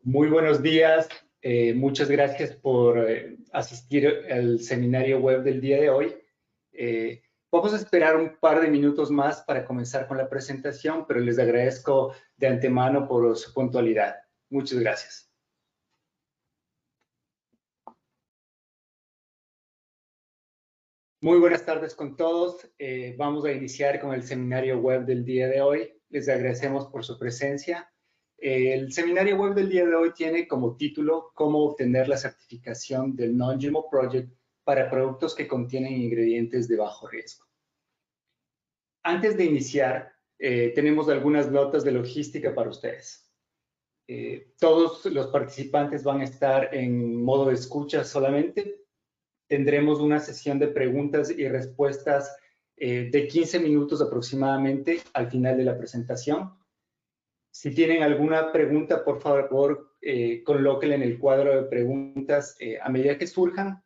Muy buenos días. Muchas gracias por asistir al seminario web del día de hoy. Vamos a esperar un par de minutos más para comenzar con la presentación, pero les agradezco de antemano por su puntualidad. Muchas gracias. Muy buenas tardes con todos. Vamos a iniciar con el seminario web del día de hoy. Les agradecemos por su presencia. El seminario web del día de hoy tiene como título Cómo obtener la certificación del Non-GMO Project para productos que contienen ingredientes de bajo riesgo. Antes de iniciar, tenemos algunas notas de logística para ustedes. Todos los participantes van a estar en modo de escucha solamente. Tendremos una sesión de preguntas y respuestas de 15 minutos aproximadamente al final de la presentación. Si tienen alguna pregunta, por favor, colóquenla en el cuadro de preguntas a medida que surjan.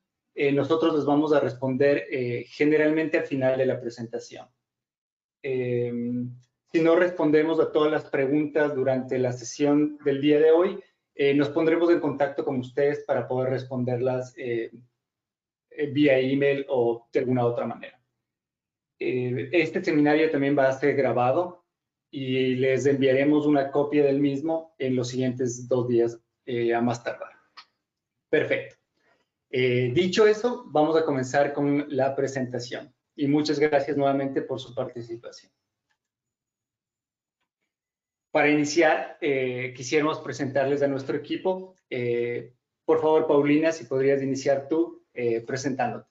Nosotros les vamos a responder generalmente al final de la presentación. Si no respondemos a todas las preguntas durante la sesión del día de hoy, nos pondremos en contacto con ustedes para poder responderlas vía email o de alguna otra manera. Este seminario también va a ser grabado y les enviaremos una copia del mismo en los siguientes 2 días a más tardar. Perfecto. Dicho eso, vamos a comenzar con la presentación. Y muchas gracias nuevamente por su participación. Para iniciar, quisiéramos presentarles a nuestro equipo. Por favor, Paulina, si podrías iniciar tú presentándote.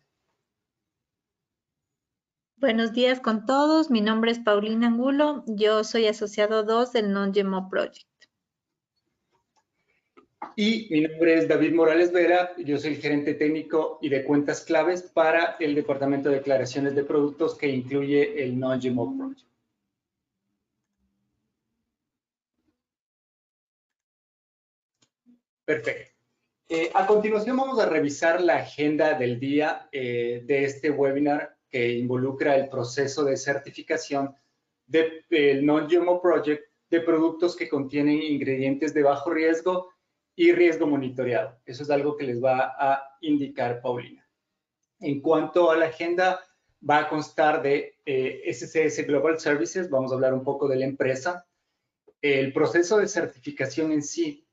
Buenos días con todos. Mi nombre es Paulina Angulo. Yo soy asociado 2 del Non-GMO Project. Y mi nombre es David Morales Vera. Yo soy el gerente técnico y de cuentas claves para el Departamento de Declaraciones de Productos que incluye el Non-GMO Project. Perfecto. A continuación vamos a revisar la agenda del día de este webinar que involucra el proceso de certificación del Non-GMO Project de productos que contienen ingredientes de bajo riesgo y riesgo monitoreado. Eso es algo que les va a indicar Paulina. En cuanto a la agenda, va a constar de SCS Global Services, vamos a hablar un poco de la empresa, el proceso de certificación en sí,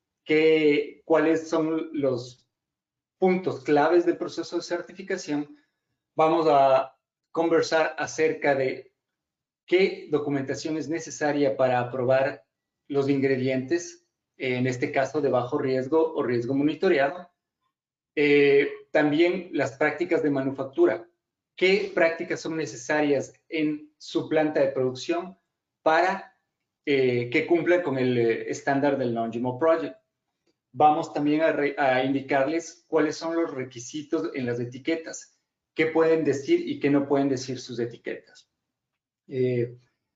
cuáles son los puntos claves del proceso de certificación. Vamos a conversar acerca de qué documentación es necesaria para aprobar los ingredientes, en este caso de bajo riesgo o riesgo monitoreado. También las prácticas de manufactura. ¿Qué prácticas son necesarias en su planta de producción para que cumplan con el estándar del Non-GMO Project? Vamos también a indicarles cuáles son los requisitos en las etiquetas, qué pueden decir y qué no pueden decir sus etiquetas.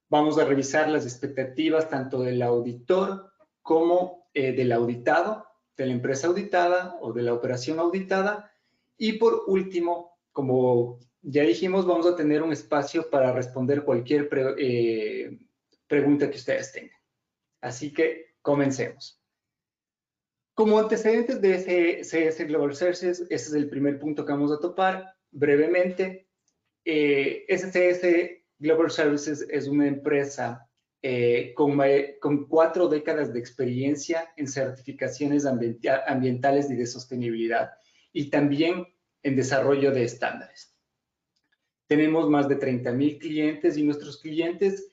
Vamos a revisar las expectativas tanto del auditor como del auditado, de la empresa auditada o de la operación auditada. Y por último, como ya dijimos, vamos a tener un espacio para responder cualquier pregunta que ustedes tengan. Así que comencemos. Como antecedentes de SCS Global Services, ese es el primer punto que vamos a topar brevemente. SCS Global Services es una empresa con 4 décadas de experiencia en certificaciones ambientales y de sostenibilidad y también en desarrollo de estándares. Tenemos más de 30,000 clientes y nuestros clientes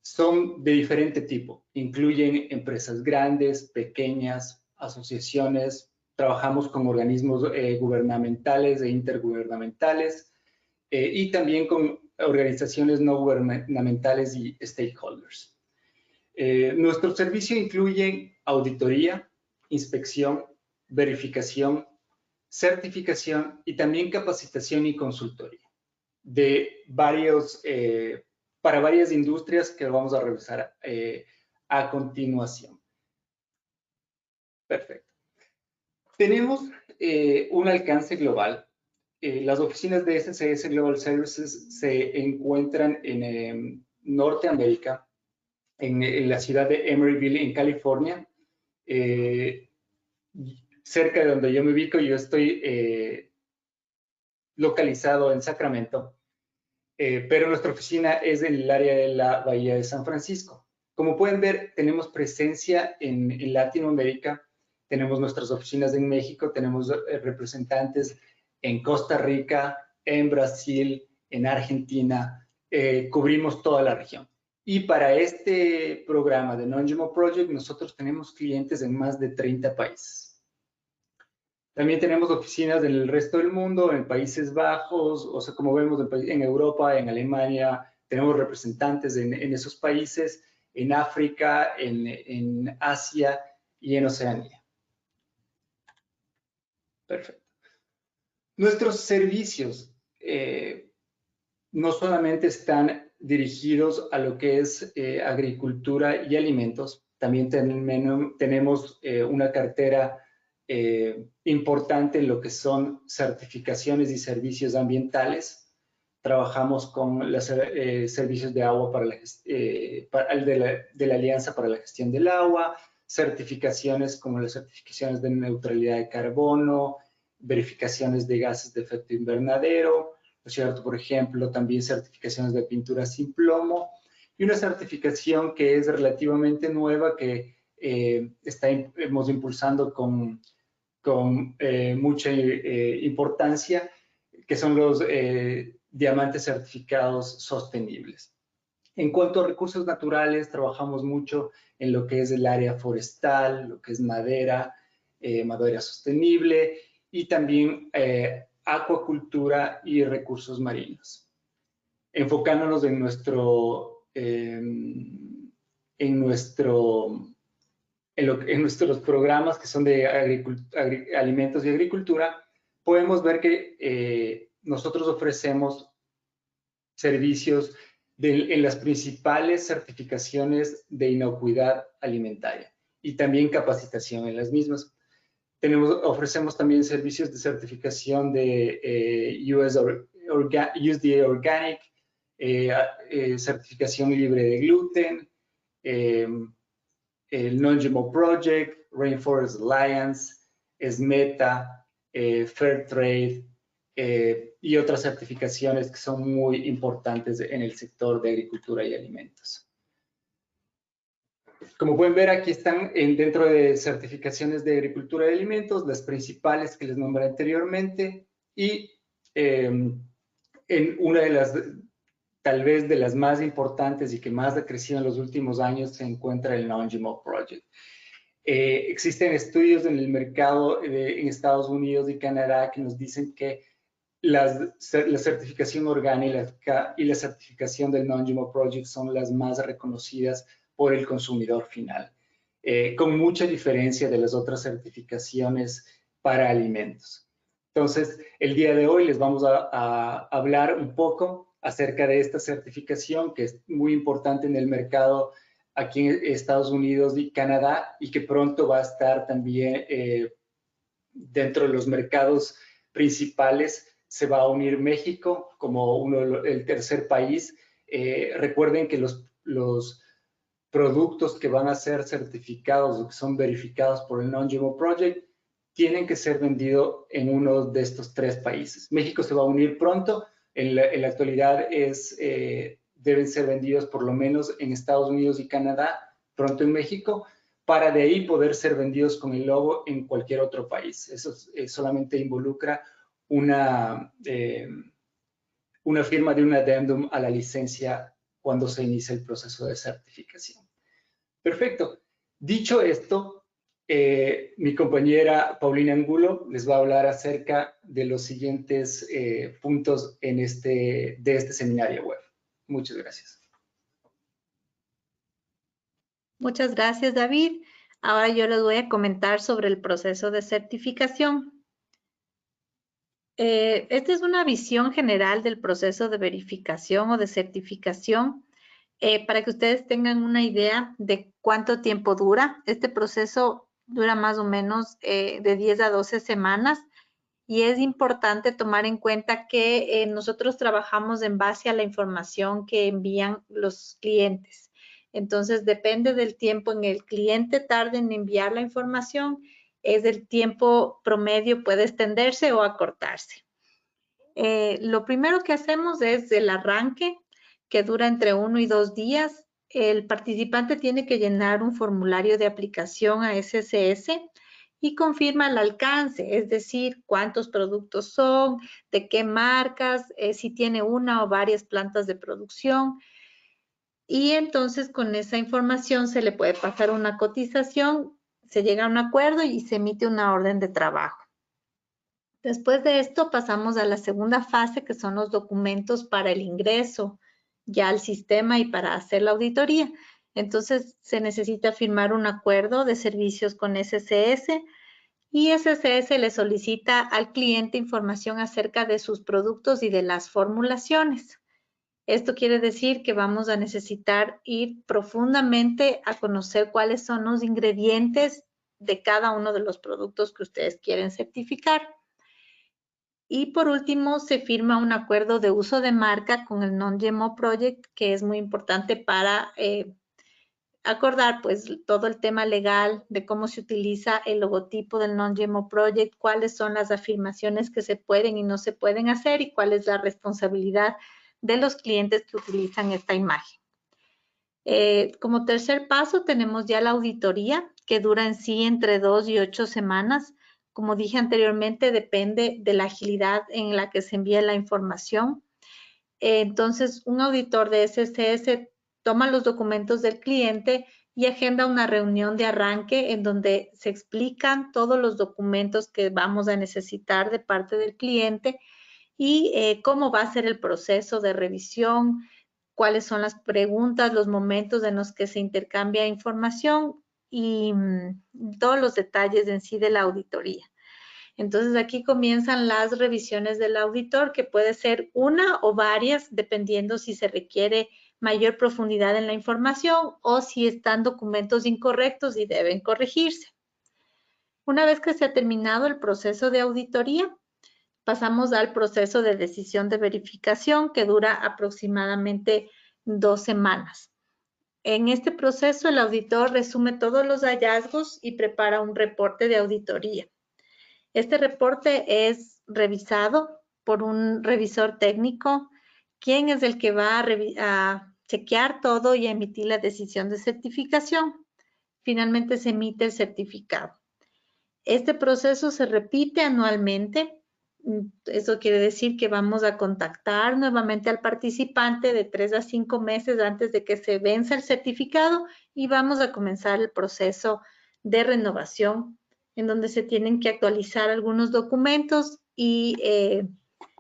son de diferente tipo. Incluyen empresas grandes, pequeñas, asociaciones. Trabajamos con organismos gubernamentales e intergubernamentales y también con organizaciones no gubernamentales y stakeholders. Nuestro servicio incluye auditoría, inspección, verificación, certificación y también capacitación y consultoría para varias industrias que vamos a revisar a continuación. Perfecto. Tenemos un alcance global. Las oficinas de SCS Global Services se encuentran en Norteamérica, en la ciudad de Emeryville, en California. cerca de donde yo me ubico, yo estoy localizado en Sacramento, pero nuestra oficina es en el área de la Bahía de San Francisco. Como pueden ver, tenemos presencia en Latinoamérica, tenemos nuestras oficinas en México, tenemos representantes en Costa Rica, en Brasil, en Argentina, cubrimos toda la región. Y para este programa de Non-GMO Project, nosotros tenemos clientes en más de 30 países. También tenemos oficinas en el resto del mundo, en Países Bajos, o sea, como vemos en Europa, en Alemania, tenemos representantes en esos países, en África, en Asia y en Oceanía. Perfecto. Nuestros servicios no solamente están dirigidos a lo que es agricultura y alimentos, también tenemos una cartera importante en lo que son certificaciones y servicios ambientales. Trabajamos con los servicios de agua para de la Alianza para la Gestión del Agua, certificaciones como las certificaciones de neutralidad de carbono, verificaciones de gases de efecto invernadero, ¿no es cierto? Por ejemplo, también certificaciones de pintura sin plomo y una certificación que es relativamente nueva que estamos impulsando con mucha importancia, que son los diamantes certificados sostenibles. En cuanto a recursos naturales, trabajamos mucho en lo que es el área forestal, lo que es madera, madera sostenible y también acuacultura y recursos marinos. Enfocándonos en nuestros programas que son de alimentos y agricultura, podemos ver que nosotros ofrecemos servicios en las principales certificaciones de inocuidad alimentaria y también capacitación en las mismas. Ofrecemos también servicios de certificación de USDA Organic, certificación libre de gluten, el Non-GMO Project, Rainforest Alliance, SMETA, Fair Trade y otras certificaciones que son muy importantes en el sector de agricultura y alimentos. Como pueden ver, aquí están dentro de certificaciones de agricultura y alimentos, las principales que les nombré anteriormente, y en una de las, tal vez de las más importantes y que más ha crecido en los últimos años, se encuentra el Non-GMO Project. Existen estudios en el mercado en Estados Unidos y Canadá que nos dicen que la certificación orgánica y la certificación del Non-GMO Project son las más reconocidas por el consumidor final, con mucha diferencia de las otras certificaciones para alimentos. Entonces, el día de hoy les vamos a hablar un poco acerca de esta certificación que es muy importante en el mercado aquí en Estados Unidos y Canadá y que pronto va a estar también dentro de los mercados principales. Se va a unir México como el tercer país. Recuerden que los productos que van a ser certificados o que son verificados por el Non-GMO Project tienen que ser vendidos en uno de estos tres países. México se va a unir pronto. En la actualidad deben ser vendidos por lo menos en Estados Unidos y Canadá, pronto en México, para de ahí poder ser vendidos con el logo en cualquier otro país. Eso solamente involucra una firma de un addendum a la licencia cuando se inicia el proceso de certificación. Perfecto. Dicho esto, mi compañera Paulina Angulo les va a hablar acerca de los siguientes puntos de este seminario web. Muchas gracias. Muchas gracias, David. Ahora yo les voy a comentar sobre el proceso de certificación. Esta es una visión general del proceso de verificación o de certificación para que ustedes tengan una idea de cuánto tiempo dura. Este proceso dura más o menos de 10 a 12 semanas y es importante tomar en cuenta que nosotros trabajamos en base a la información que envían los clientes. Entonces, depende del tiempo en el cliente tarde en enviar la información, es el tiempo promedio, puede extenderse o acortarse. Lo primero que hacemos es el arranque, que dura entre 1 y 2 días. El participante tiene que llenar un formulario de aplicación a SCS y confirma el alcance, es decir, cuántos productos son, de qué marcas, si tiene una o varias plantas de producción. Y entonces con esa información se le puede pasar una cotización, se llega a un acuerdo y se emite una orden de trabajo. Después de esto pasamos a la segunda fase, que son los documentos para el ingreso ya al sistema y para hacer la auditoría. Entonces se necesita firmar un acuerdo de servicios con SCS y SCS le solicita al cliente información acerca de sus productos y de las formulaciones. Esto quiere decir que vamos a necesitar ir profundamente a conocer cuáles son los ingredientes de cada uno de los productos que ustedes quieren certificar. Y por último, se firma un acuerdo de uso de marca con el Non-GMO Project, que es muy importante para acordar pues todo el tema legal de cómo se utiliza el logotipo del Non-GMO Project, cuáles son las afirmaciones que se pueden y no se pueden hacer y cuál es la responsabilidad de los clientes que utilizan esta imagen. Como tercer paso tenemos ya la auditoría, que dura en sí entre 2 y 8 semanas. Como dije anteriormente, depende de la agilidad en la que se envía la información. Entonces, un auditor de SCS toma los documentos del cliente y agenda una reunión de arranque en donde se explican todos los documentos que vamos a necesitar de parte del cliente y cómo va a ser el proceso de revisión, cuáles son las preguntas, los momentos en los que se intercambia información y todos los detalles en sí de la auditoría. Entonces aquí comienzan las revisiones del auditor, que puede ser una o varias, dependiendo si se requiere mayor profundidad en la información o si están documentos incorrectos y deben corregirse. Una vez que se ha terminado el proceso de auditoría, pasamos al proceso de decisión de verificación, que dura aproximadamente 2 semanas. En este proceso, el auditor resume todos los hallazgos y prepara un reporte de auditoría. Este reporte es revisado por un revisor técnico, quien es el que va a chequear todo y a emitir la decisión de certificación. Finalmente se emite el certificado. Este proceso se repite anualmente. Eso quiere decir que vamos a contactar nuevamente al participante de 3 a 5 meses antes de que se venza el certificado y vamos a comenzar el proceso de renovación, en donde se tienen que actualizar algunos documentos y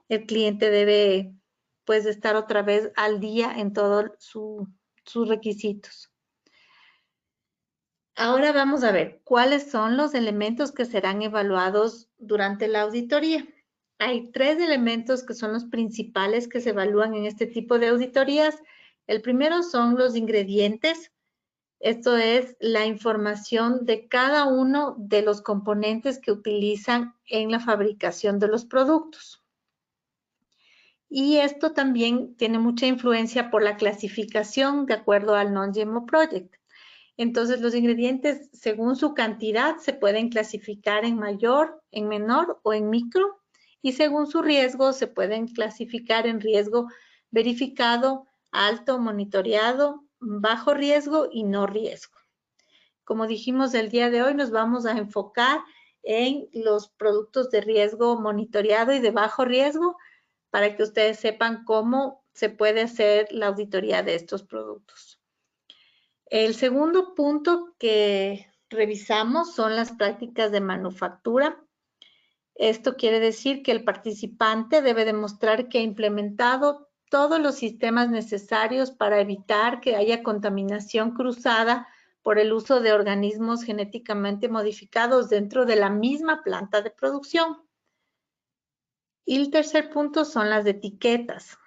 el cliente debe pues estar otra vez al día en todos sus requisitos. Ahora vamos a ver cuáles son los elementos que serán evaluados durante la auditoría. Hay 3 elementos que son los principales que se evalúan en este tipo de auditorías. El primero son los ingredientes. Esto es la información de cada uno de los componentes que utilizan en la fabricación de los productos. Y esto también tiene mucha influencia por la clasificación de acuerdo al Non-GMO Project. Entonces, los ingredientes, según su cantidad, se pueden clasificar en mayor, en menor o en micro. Y según su riesgo, se pueden clasificar en riesgo verificado, alto, monitoreado, bajo riesgo y no riesgo. Como dijimos el día de hoy, nos vamos a enfocar en los productos de riesgo monitoreado y de bajo riesgo para que ustedes sepan cómo se puede hacer la auditoría de estos productos. El segundo punto que revisamos son las prácticas de manufactura. Esto quiere decir que el participante debe demostrar que ha implementado todos los sistemas necesarios para evitar que haya contaminación cruzada por el uso de organismos genéticamente modificados dentro de la misma planta de producción. Y el tercer punto son las etiquetas.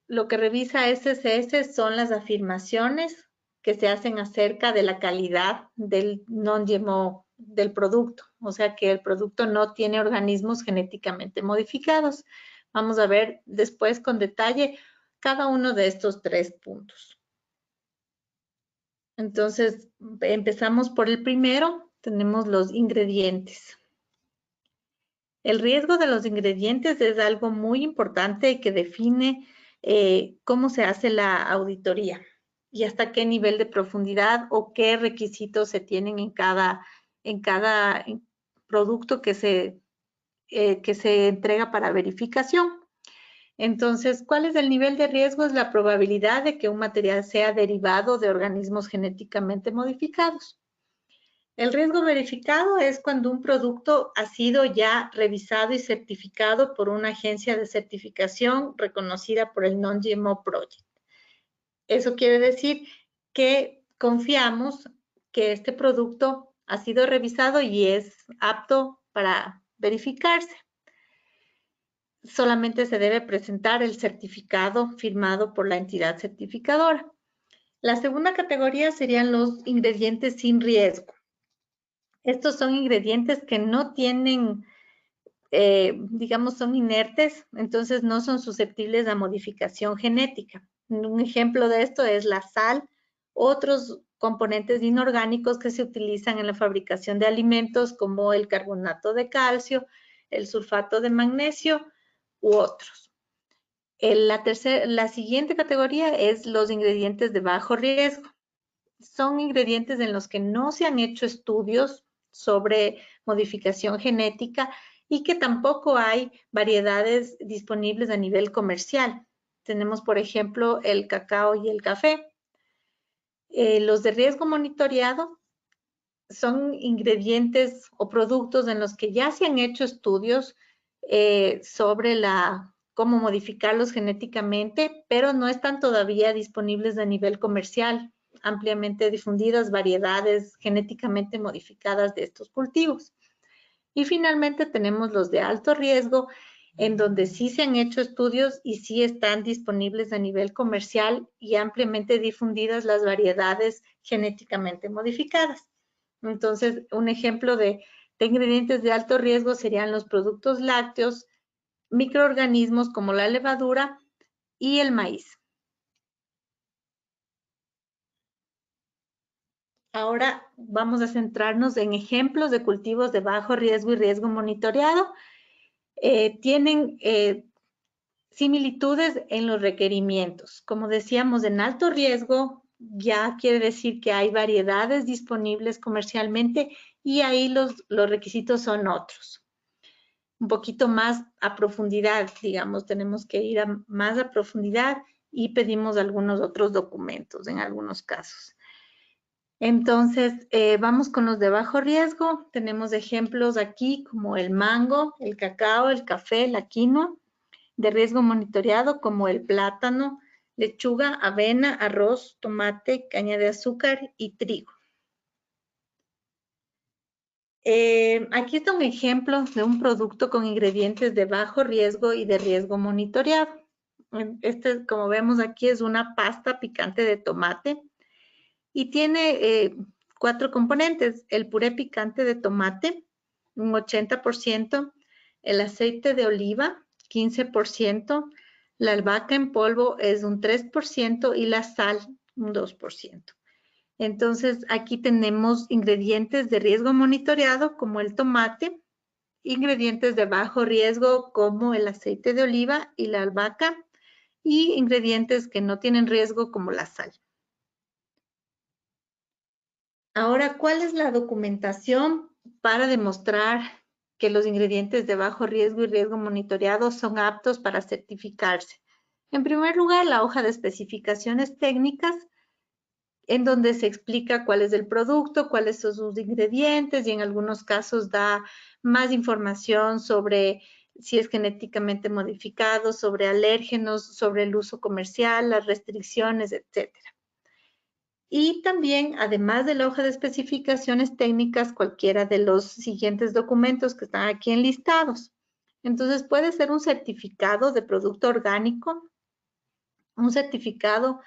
Lo que revisa SCS son las afirmaciones que se hacen acerca de la calidad del non-GMO del producto, o sea que el producto no tiene organismos genéticamente modificados. Vamos a ver después con detalle cada uno de estos 3 puntos. Entonces, empezamos por el primero, tenemos los ingredientes. El riesgo de los ingredientes es algo muy importante que define cómo se hace la auditoría y hasta qué nivel de profundidad o qué requisitos se tienen en cada producto que se entrega para verificación. Entonces, ¿cuál es el nivel de riesgo? Es la probabilidad de que un material sea derivado de organismos genéticamente modificados. El riesgo verificado es cuando un producto ha sido ya revisado y certificado por una agencia de certificación reconocida por el Non-GMO Project. Eso quiere decir que confiamos que este producto ha sido revisado y es apto para verificarse. Solamente se debe presentar el certificado firmado por la entidad certificadora. La segunda categoría serían los ingredientes sin riesgo. Estos son ingredientes que no tienen, digamos, son inertes, entonces no son susceptibles a modificación genética. Un ejemplo de esto es la sal, otros componentes inorgánicos que se utilizan en la fabricación de alimentos como el carbonato de calcio, el sulfato de magnesio u otros. La siguiente categoría es los ingredientes de bajo riesgo. Son ingredientes en los que no se han hecho estudios sobre modificación genética y que tampoco hay variedades disponibles a nivel comercial. Tenemos, por ejemplo, el cacao y el café. Los de riesgo monitoreado son ingredientes o productos en los que ya se han hecho estudios sobre cómo modificarlos genéticamente, pero no están todavía disponibles a nivel comercial, ampliamente difundidas variedades genéticamente modificadas de estos cultivos. Y finalmente tenemos los de alto riesgo, en donde sí se han hecho estudios y sí están disponibles a nivel comercial y ampliamente difundidas las variedades genéticamente modificadas. Entonces, un ejemplo de ingredientes de alto riesgo serían los productos lácteos, microorganismos como la levadura y el maíz. Ahora vamos a centrarnos en ejemplos de cultivos de bajo riesgo y riesgo monitoreado. Tienen similitudes en los requerimientos. Como decíamos, en alto riesgo ya quiere decir que hay variedades disponibles comercialmente y ahí los requisitos son otros. Un poquito más a profundidad, digamos, tenemos que ir más a profundidad y pedimos algunos otros documentos en algunos casos. Entonces, vamos con los de bajo riesgo. Tenemos ejemplos aquí como el mango, el cacao, el café, la quinoa. De riesgo monitoreado como el plátano, lechuga, avena, arroz, tomate, caña de azúcar y trigo. Aquí está un ejemplo de un producto con ingredientes de bajo riesgo y de riesgo monitoreado. Este, como vemos aquí, es una pasta picante de tomate y tiene 4 componentes. El puré picante de tomate, un 80%, el aceite de oliva, 15%, la albahaca en polvo es un 3% y la sal un 2%. Entonces, aquí tenemos ingredientes de riesgo monitoreado como el tomate, ingredientes de bajo riesgo como el aceite de oliva y la albahaca y ingredientes que no tienen riesgo como la sal. Ahora, ¿cuál es la documentación para demostrar que los ingredientes de bajo riesgo y riesgo monitoreado son aptos para certificarse? En primer lugar, la hoja de especificaciones técnicas, en donde se explica cuál es el producto, cuáles son sus ingredientes y en algunos casos da más información sobre si es genéticamente modificado, sobre alérgenos, sobre el uso comercial, las restricciones, etcétera. Y también, además de la hoja de especificaciones técnicas, cualquiera de los siguientes documentos que están aquí enlistados. Entonces, puede ser un certificado de producto orgánico, un certificado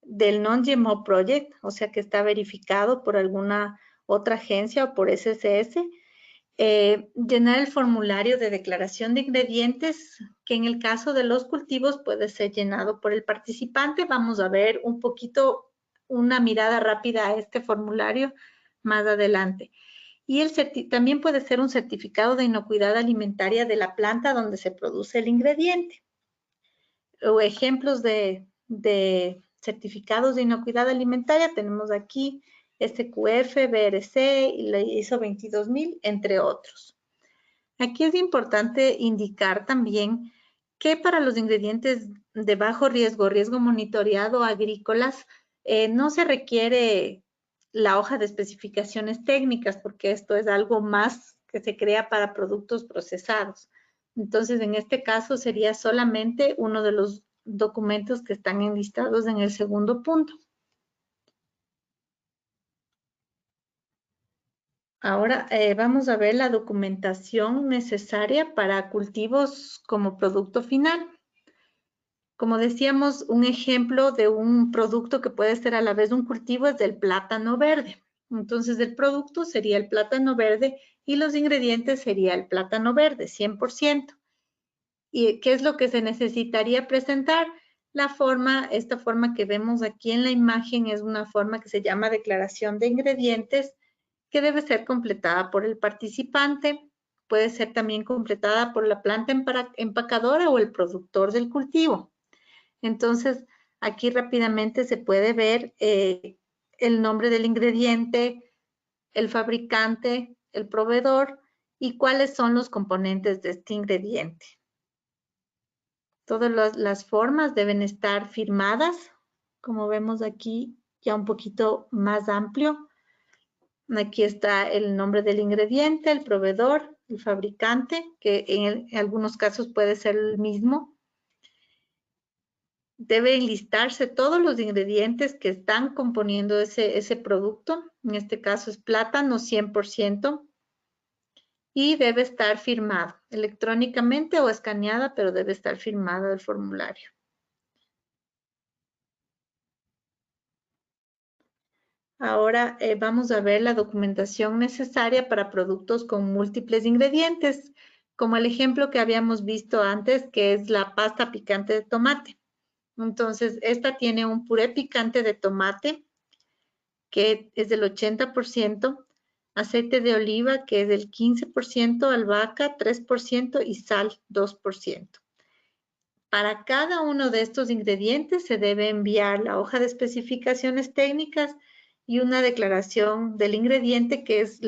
del Non-GMO Project, o sea que está verificado por alguna otra agencia o por SSS. Llenar el formulario de declaración de ingredientes, que en el caso de los cultivos puede ser llenado por el participante. Vamos a ver un poquito una mirada rápida a este formulario más adelante. Y también puede ser un certificado de inocuidad alimentaria de la planta donde se produce el ingrediente. O ejemplos de certificados de inocuidad alimentaria tenemos aquí SQF, BRC y la ISO 22000, entre otros. Aquí es importante indicar también que para los ingredientes de bajo riesgo, riesgo monitoreado agrícolas, no se requiere la hoja de especificaciones técnicas, porque esto es algo más que se crea para productos procesados. Entonces, en este caso sería solamente uno de los documentos que están enlistados en el segundo punto. Ahora vamos a ver la documentación necesaria para cultivos como producto final. Como decíamos, un ejemplo de un producto que puede ser a la vez un cultivo es del plátano verde. Entonces, el producto sería el plátano verde y los ingredientes sería el plátano verde, 100%. ¿Y qué es lo que se necesitaría presentar? Esta forma que vemos aquí en la imagen es una forma que se llama declaración de ingredientes, que debe ser completada por el participante. Puede ser también completada por la planta empacadora o el productor del cultivo. Entonces, aquí rápidamente se puede ver el nombre del ingrediente, el fabricante, el proveedor y cuáles son los componentes de este ingrediente. Todas las formas deben estar firmadas, como vemos aquí ya un poquito más amplio. Aquí está el nombre del ingrediente, el proveedor, el fabricante, que en algunos casos puede ser el mismo. Deben listarse todos los ingredientes que están componiendo ese producto. En este caso es plátano 100%. Y debe estar firmado electrónicamente o escaneada, pero debe estar firmado el formulario. Ahora vamos a ver la documentación necesaria para productos con múltiples ingredientes, como el ejemplo que habíamos visto antes, que es la pasta picante de tomate. Entonces, esta tiene un puré picante de tomate, que es del 80%, aceite de oliva, que es del 15%, albahaca 3% y sal 2%. Para cada uno de estos ingredientes se debe enviar la hoja de especificaciones técnicas y una declaración del ingrediente, que es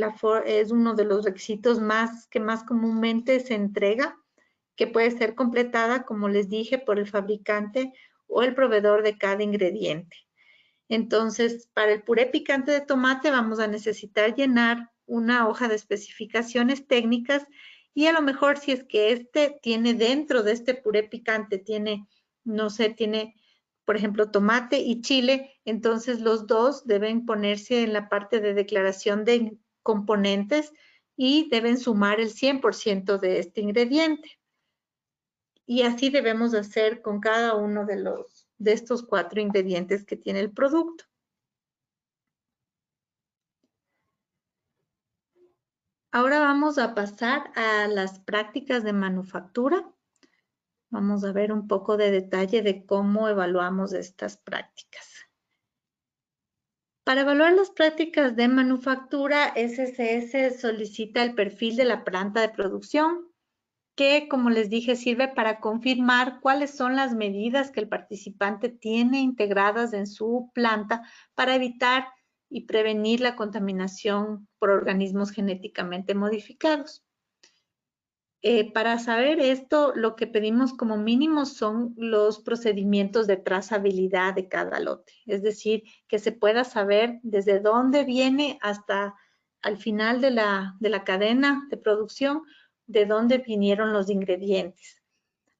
uno de los requisitos que más comúnmente se entrega, que puede ser completada, como les dije, por el fabricante o el proveedor de cada ingrediente. Entonces, para el puré picante de tomate vamos a necesitar llenar una hoja de especificaciones técnicas y a lo mejor si es que tiene dentro de este puré picante, tiene, por ejemplo, tomate y chile, entonces los dos deben ponerse en la parte de declaración de componentes y deben sumar el 100% de este ingrediente. Y así debemos hacer con cada uno de estos 4 ingredientes que tiene el producto. Ahora vamos a pasar a las prácticas de manufactura. Vamos a ver un poco de detalle de cómo evaluamos estas prácticas. Para evaluar las prácticas de manufactura, SCS solicita el perfil de la planta de producción, que, como les dije, sirve para confirmar cuáles son las medidas que el participante tiene integradas en su planta para evitar y prevenir la contaminación por organismos genéticamente modificados. Para saber esto, lo que pedimos como mínimo son los procedimientos de trazabilidad de cada lote. Es decir, que se pueda saber desde dónde viene hasta al final de la cadena de producción, de dónde vinieron los ingredientes.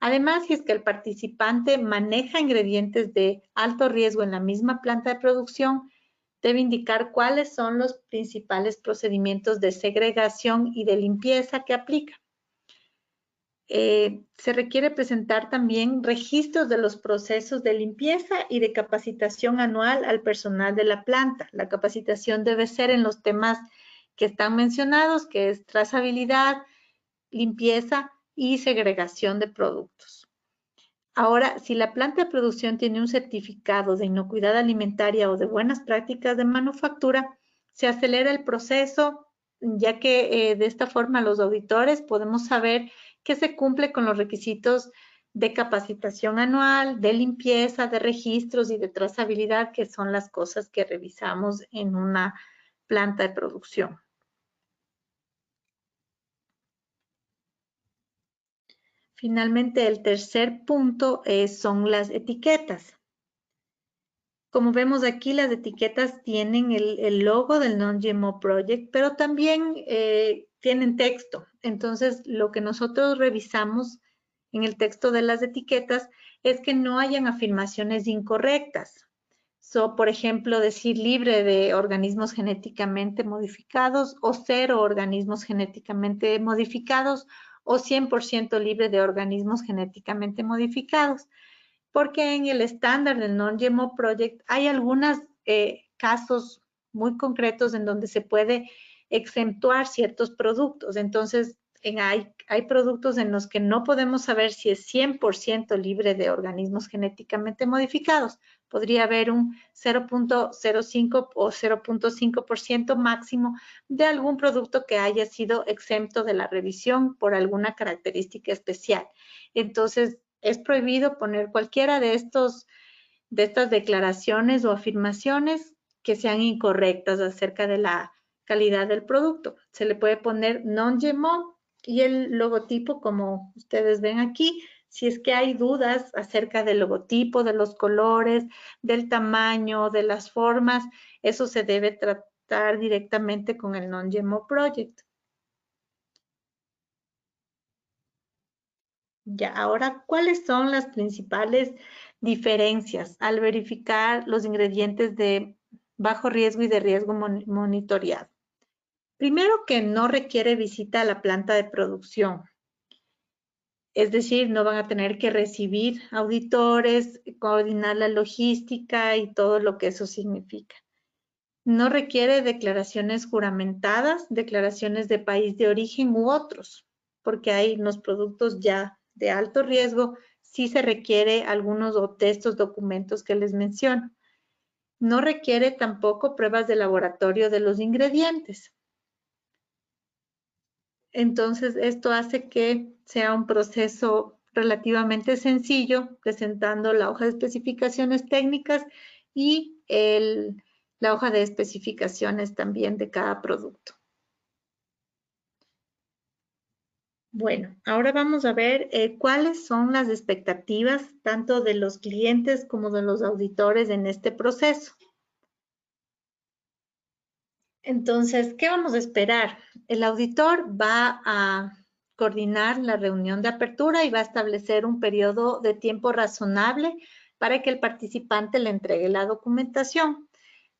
Además, si es que el participante maneja ingredientes de alto riesgo en la misma planta de producción, debe indicar cuáles son los principales procedimientos de segregación y de limpieza que aplica. Se requiere presentar también registros de los procesos de limpieza y de capacitación anual al personal de la planta. La capacitación debe ser en los temas que están mencionados, que es trazabilidad, limpieza y segregación de productos. Ahora, si la planta de producción tiene un certificado de inocuidad alimentaria o de buenas prácticas de manufactura, se acelera el proceso, ya que de esta forma los auditores podemos saber que se cumple con los requisitos de capacitación anual, de limpieza, de registros y de trazabilidad, que son las cosas que revisamos en una planta de producción. Finalmente, el tercer punto son las etiquetas. Como vemos aquí, las etiquetas tienen el logo del Non-GMO Project, pero también tienen texto. Entonces, lo que nosotros revisamos en el texto de las etiquetas es que no hayan afirmaciones incorrectas. Por ejemplo, decir libre de organismos genéticamente modificados o 0 organismos genéticamente modificados o 100% libre de organismos genéticamente modificados. Porque en el estándar del Non-GMO Project hay algunos casos muy concretos en donde se puede exentuar ciertos productos. Entonces, hay productos en los que no podemos saber si es 100% libre de organismos genéticamente modificados. Podría haber un 0.05 o 0.5% máximo de algún producto que haya sido exento de la revisión por alguna característica especial. Entonces, es prohibido poner cualquiera de estas declaraciones o afirmaciones que sean incorrectas acerca de la calidad del producto. Se le puede poner non-GMO y el logotipo, como ustedes ven aquí. Si es que hay dudas acerca del logotipo, de los colores, del tamaño, de las formas, eso se debe tratar directamente con el Non-GMO Project. Ya, ahora, ¿cuáles son las principales diferencias al verificar los ingredientes de bajo riesgo y de riesgo monitoreado? Primero, que no requiere visita a la planta de producción. Es decir, no van a tener que recibir auditores, coordinar la logística y todo lo que eso significa. No requiere declaraciones juramentadas, declaraciones de país de origen u otros, porque hay unos productos ya de alto riesgo, sí se requiere algunos de estos documentos que les menciono. No requiere tampoco pruebas de laboratorio de los ingredientes. Entonces, esto hace que sea un proceso relativamente sencillo, presentando la hoja de especificaciones técnicas y la hoja de especificaciones también de cada producto. Bueno, ahora vamos a ver cuáles son las expectativas tanto de los clientes como de los auditores en este proceso. Entonces, ¿qué vamos a esperar? El auditor va a coordinar la reunión de apertura y va a establecer un periodo de tiempo razonable para que el participante le entregue la documentación.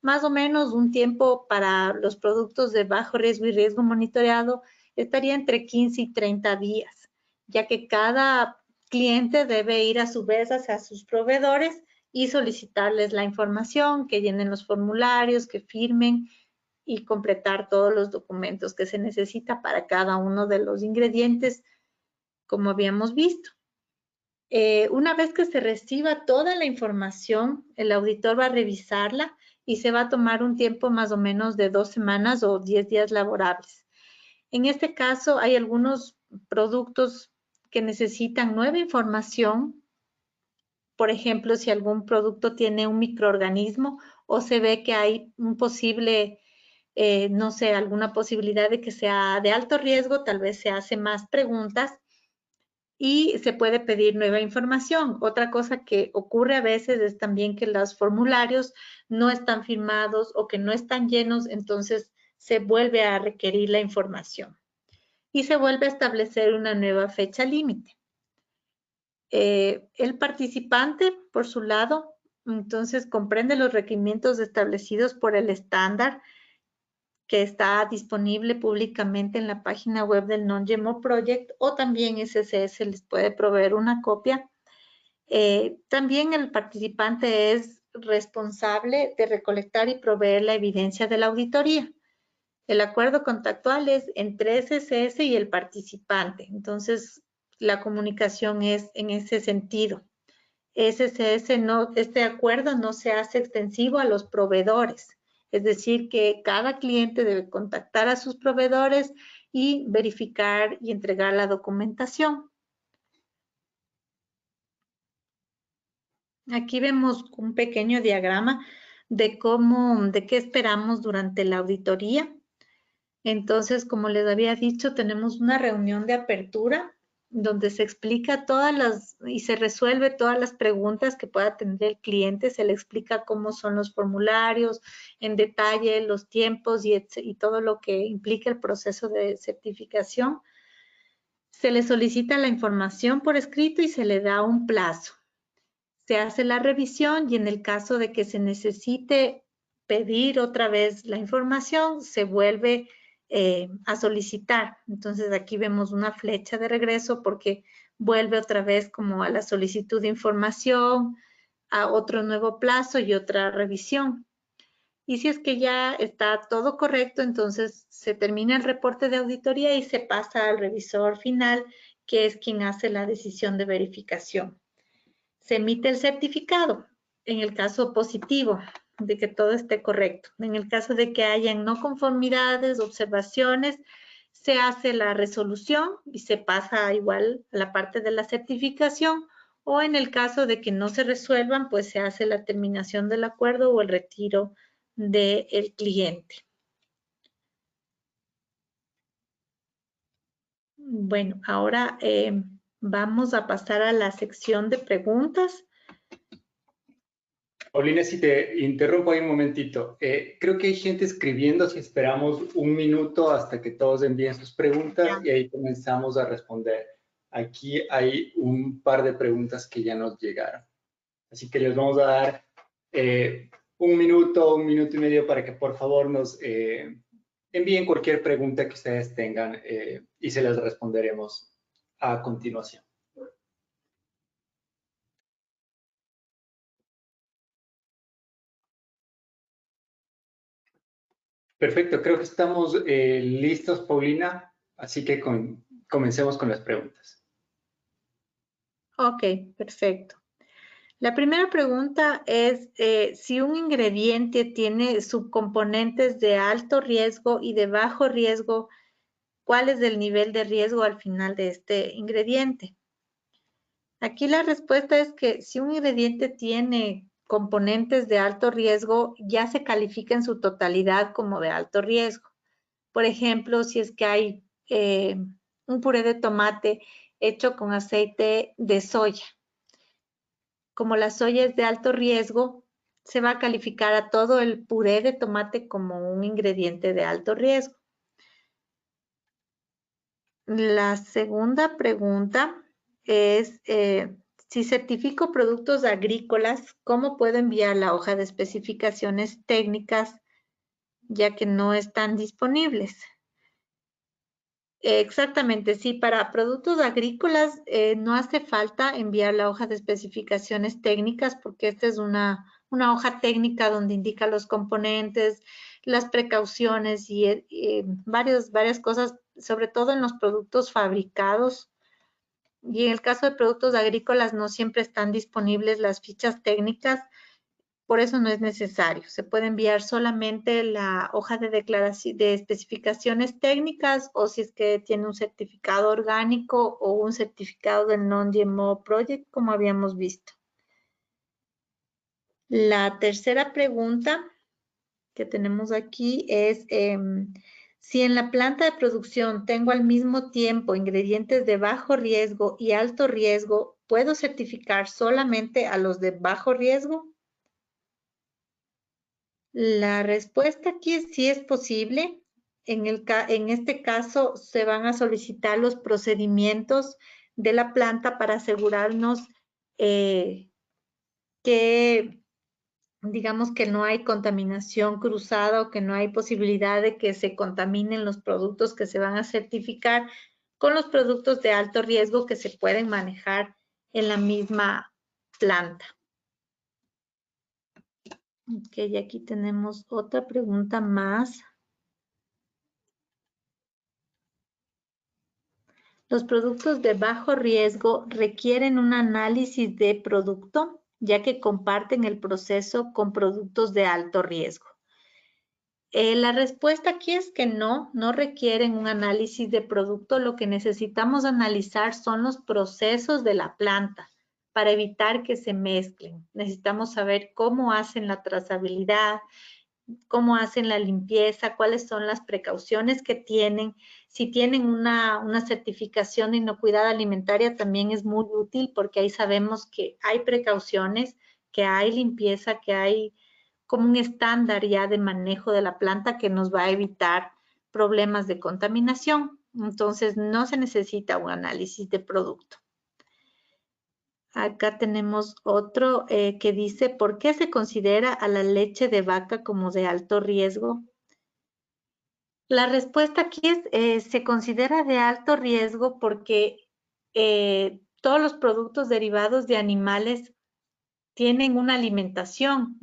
Más o menos un tiempo para los productos de bajo riesgo y riesgo monitoreado estaría entre 15 y 30 días, ya que cada cliente debe ir a su vez hacia sus proveedores y solicitarles la información, que llenen los formularios, que firmen y completar todos los documentos que se necesita para cada uno de los ingredientes, como habíamos visto. Una vez que se reciba toda la información, el auditor va a revisarla y se va a tomar un tiempo más o menos de 2 semanas o 10 días laborables. En este caso, hay algunos productos que necesitan nueva información. Por ejemplo, si algún producto tiene un microorganismo o se ve que hay un posible no sé, alguna posibilidad de que sea de alto riesgo, tal vez se hace más preguntas y se puede pedir nueva información. Otra cosa que ocurre a veces es también que los formularios no están firmados o que no están llenos, entonces se vuelve a requerir la información y se vuelve a establecer una nueva fecha límite. El participante, por su lado, entonces comprende los requerimientos establecidos por el estándar que está disponible públicamente en la página web del Non-GMO Project, o también SCS les puede proveer una copia. También el participante es responsable de recolectar y proveer la evidencia de la auditoría. El acuerdo contractual es entre SCS y el participante, entonces la comunicación es en ese sentido. este acuerdo no se hace extensivo a los proveedores. Es decir, que cada cliente debe contactar a sus proveedores y verificar y entregar la documentación. Aquí vemos un pequeño diagrama de qué esperamos durante la auditoría. Entonces, como les había dicho, tenemos una reunión de apertura donde se explica y se resuelve todas las preguntas que pueda tener el cliente. Se le explica cómo son los formularios, en detalle los tiempos y todo lo que implica el proceso de certificación. Se le solicita la información por escrito y se le da un plazo. Se hace la revisión y en el caso de que se necesite pedir otra vez la información, se vuelve a solicitar. Entonces aquí vemos una flecha de regreso porque vuelve otra vez como a la solicitud de información, a otro nuevo plazo y otra revisión. Y si es que ya está todo correcto, entonces se termina el reporte de auditoría y se pasa al revisor final, que es quien hace la decisión de verificación. Se emite el certificado en el caso positivo de que todo esté correcto. En el caso de que hayan no conformidades, observaciones, se hace la resolución y se pasa igual a la parte de la certificación, o en el caso de que no se resuelvan, pues se hace la terminación del acuerdo o el retiro del cliente. Bueno, ahora vamos a pasar a la sección de preguntas. Paulina, si te interrumpo ahí un momentito, creo que hay gente escribiendo, si esperamos un minuto hasta que todos envíen sus preguntas y ahí comenzamos a responder. Aquí hay un par de preguntas que ya nos llegaron. Así que les vamos a dar un minuto y medio para que por favor nos envíen cualquier pregunta que ustedes tengan y se las responderemos a continuación. Perfecto, creo que estamos listos, Paulina, así que comencemos con las preguntas. Ok, perfecto. La primera pregunta es si un ingrediente tiene subcomponentes de alto riesgo y de bajo riesgo, ¿cuál es el nivel de riesgo al final de este ingrediente? Aquí la respuesta es que si un ingrediente tiene componentes de alto riesgo, ya se califica en su totalidad como de alto riesgo. Por ejemplo, si es que hay un puré de tomate hecho con aceite de soya. Como la soya es de alto riesgo, se va a calificar a todo el puré de tomate como un ingrediente de alto riesgo. La segunda pregunta es, si certifico productos agrícolas, ¿cómo puedo enviar la hoja de especificaciones técnicas ya que no están disponibles? Exactamente, sí, para productos agrícolas no hace falta enviar la hoja de especificaciones técnicas porque esta es una hoja técnica donde indica los componentes, las precauciones y varias cosas, sobre todo en los productos fabricados. Y en el caso de productos agrícolas no siempre están disponibles las fichas técnicas, por eso no es necesario. Se puede enviar solamente la hoja de declaración de especificaciones técnicas o si es que tiene un certificado orgánico o un certificado del Non-GMO Project, como habíamos visto. La tercera pregunta que tenemos aquí es si en la planta de producción tengo al mismo tiempo ingredientes de bajo riesgo y alto riesgo, ¿puedo certificar solamente a los de bajo riesgo? La respuesta aquí es sí es posible. En este caso se van a solicitar los procedimientos de la planta para asegurarnos que digamos que no hay contaminación cruzada o que no hay posibilidad de que se contaminen los productos que se van a certificar con los productos de alto riesgo que se pueden manejar en la misma planta. Ok, y aquí tenemos otra pregunta más. Los productos de bajo riesgo requieren un análisis de producto, ya que comparten el proceso con productos de alto riesgo. La respuesta aquí es que no requieren un análisis de producto. Lo que necesitamos analizar son los procesos de la planta para evitar que se mezclen. Necesitamos saber cómo hacen la trazabilidad, cómo hacen la limpieza, cuáles son las precauciones que tienen. Si tienen una certificación de inocuidad alimentaria también es muy útil porque ahí sabemos que hay precauciones, que hay limpieza, que hay como un estándar ya de manejo de la planta que nos va a evitar problemas de contaminación. Entonces, no se necesita un análisis de producto. Acá tenemos otro que dice, ¿por qué se considera a la leche de vaca como de alto riesgo? La respuesta aquí es, se considera de alto riesgo porque todos los productos derivados de animales tienen una alimentación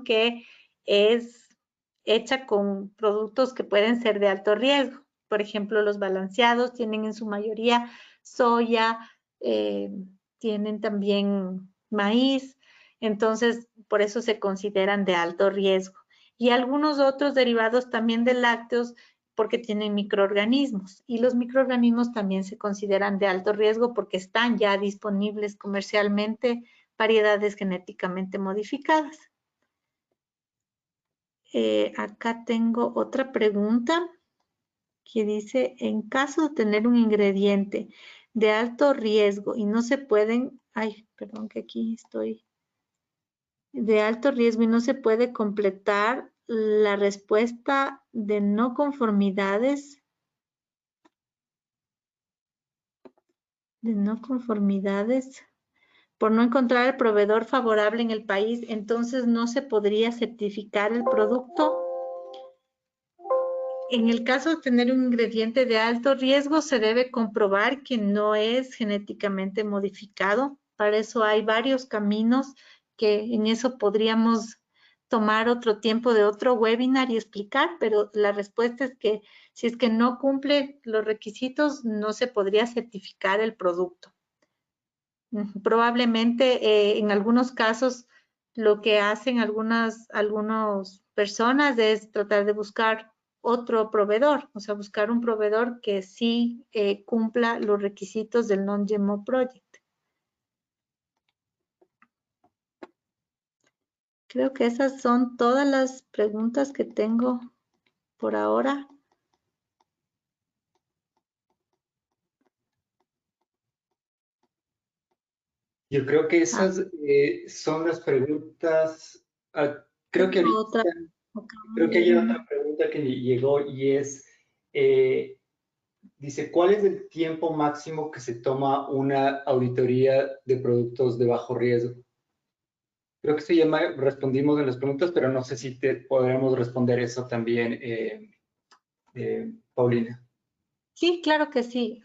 que es hecha con productos que pueden ser de alto riesgo. Por ejemplo, los balanceados tienen en su mayoría soya, tienen también maíz, entonces por eso se consideran de alto riesgo. Y algunos otros derivados también de lácteos porque tienen microorganismos y los microorganismos también se consideran de alto riesgo porque están ya disponibles comercialmente variedades genéticamente modificadas. Acá tengo otra pregunta que dice, en caso de tener un ingrediente de alto riesgo y no se pueden, perdón que aquí estoy, de alto riesgo y no se puede completar la respuesta de no conformidades, por no encontrar el proveedor favorable en el país, entonces no se podría certificar el producto. En el caso de tener un ingrediente de alto riesgo, se debe comprobar que no es genéticamente modificado. Para eso hay varios caminos que en eso podríamos tomar otro tiempo de otro webinar y explicar, pero la respuesta es que si es que no cumple los requisitos, no se podría certificar el producto. Probablemente en algunos casos lo que hacen algunas personas es tratar de buscar otro proveedor, o sea, buscar un proveedor que sí cumpla los requisitos del Non-GMO Project. Creo que esas son todas las preguntas que tengo por ahora. Yo creo que esas son las preguntas. Creo que ahorita, creo que hay otra pregunta que llegó y es, dice, ¿cuál es el tiempo máximo que se toma una auditoría de productos de bajo riesgo? Creo que respondimos en las preguntas, pero no sé si podremos responder eso también, Paulina. Sí, claro que sí.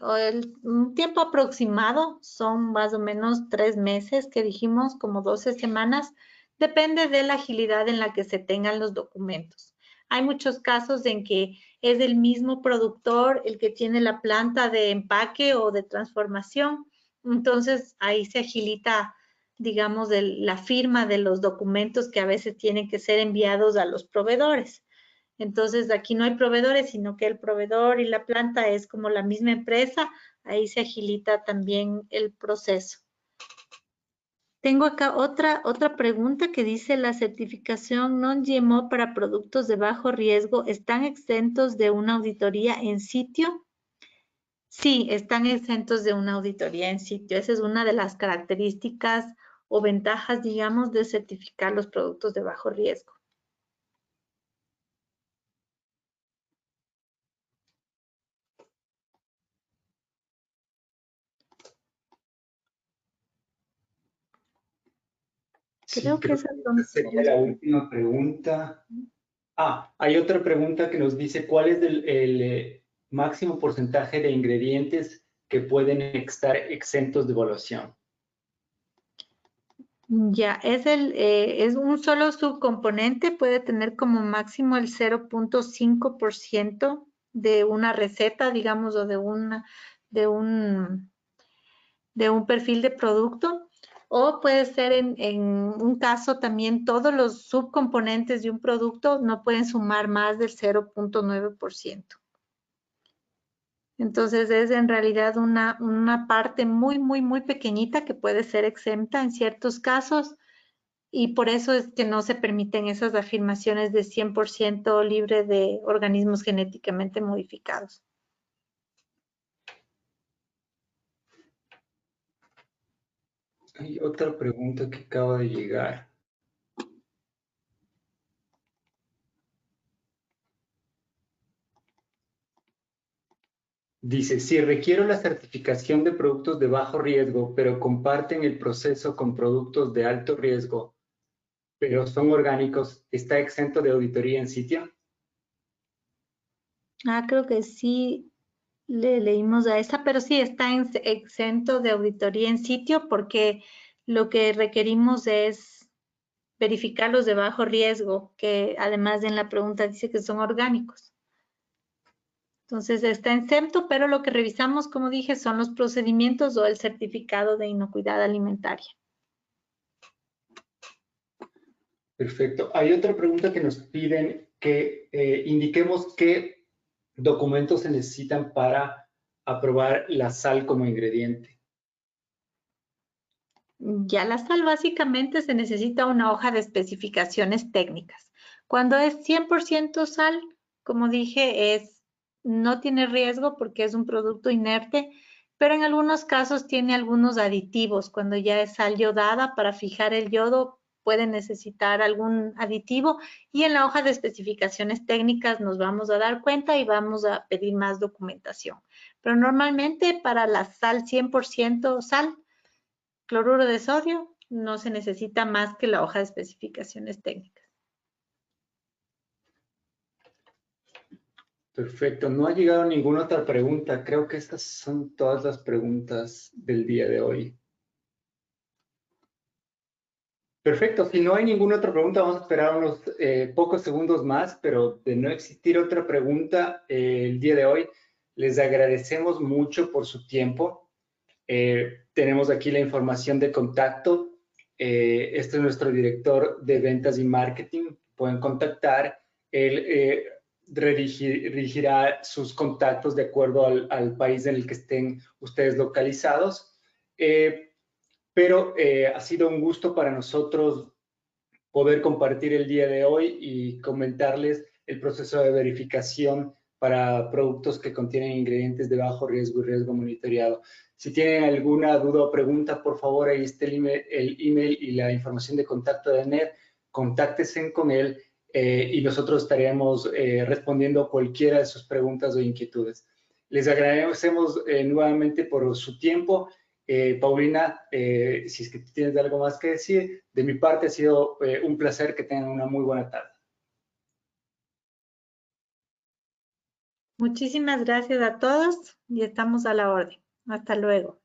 Un tiempo aproximado son más o menos 3 meses que dijimos, como 12 semanas. Depende de la agilidad en la que se tengan los documentos. Hay muchos casos en que es el mismo productor el que tiene la planta de empaque o de transformación. Entonces, ahí se agilita, digamos, la firma de los documentos que a veces tienen que ser enviados a los proveedores. Entonces, aquí no hay proveedores, sino que el proveedor y la planta es como la misma empresa. Ahí se agilita también el proceso. Tengo acá otra pregunta que dice, ¿la certificación non-GMO para productos de bajo riesgo están exentos de una auditoría en sitio? Sí, están exentos de una auditoría en sitio. Esa es una de las características o ventajas, digamos, de certificar los productos de bajo riesgo. Creo que esas son... sería la última pregunta. Hay otra pregunta que nos dice, ¿cuál es el máximo porcentaje de ingredientes que pueden estar exentos de evaluación? Ya, es un solo subcomponente, puede tener como máximo el 0.5% de una receta, digamos, o de un perfil de producto, o puede ser en un caso también todos los subcomponentes de un producto no pueden sumar más del 0.9%. Entonces es en realidad una parte muy, muy, muy pequeñita que puede ser exenta en ciertos casos, y por eso es que no se permiten esas afirmaciones de 100% libre de organismos genéticamente modificados. Hay otra pregunta que acaba de llegar. Dice, si requiero la certificación de productos de bajo riesgo, pero comparten el proceso con productos de alto riesgo, pero son orgánicos, ¿está exento de auditoría en sitio? Creo que sí le leímos a esa, pero sí está exento de auditoría en sitio, porque lo que requerimos es verificar los de bajo riesgo, que además en la pregunta dice que son orgánicos. Entonces está exento, pero lo que revisamos, como dije, son los procedimientos o el certificado de inocuidad alimentaria. Perfecto. Hay otra pregunta que nos piden que indiquemos qué documentos se necesitan para aprobar la sal como ingrediente. Ya la sal básicamente se necesita una hoja de especificaciones técnicas. Cuando es 100% sal, como dije, no tiene riesgo porque es un producto inerte, pero en algunos casos tiene algunos aditivos. Cuando ya es sal yodada, para fijar el yodo puede necesitar algún aditivo, y en la hoja de especificaciones técnicas nos vamos a dar cuenta y vamos a pedir más documentación. Pero normalmente para la sal 100% sal, cloruro de sodio, no se necesita más que la hoja de especificaciones técnicas. Perfecto. No ha llegado ninguna otra pregunta. Creo que estas son todas las preguntas del día de hoy. Perfecto. Si no hay ninguna otra pregunta, vamos a esperar unos pocos segundos más, pero de no existir otra pregunta el día de hoy, les agradecemos mucho por su tiempo. Tenemos aquí la información de contacto. Este es nuestro director de ventas y marketing. Pueden contactar. Él dirigirá sus contactos de acuerdo al país en el que estén ustedes localizados. Pero ha sido un gusto para nosotros poder compartir el día de hoy y comentarles el proceso de verificación para productos que contienen ingredientes de bajo riesgo y riesgo monitoreado. Si tienen alguna duda o pregunta, por favor, ahí está el email y la información de contacto de NED. Contáctense con él y nosotros estaremos respondiendo a cualquiera de sus preguntas o inquietudes. Les agradecemos nuevamente por su tiempo. Paulina, si es que tienes algo más que decir, de mi parte ha sido un placer. Que tengan una muy buena tarde. Muchísimas gracias a todos y estamos a la orden. Hasta luego.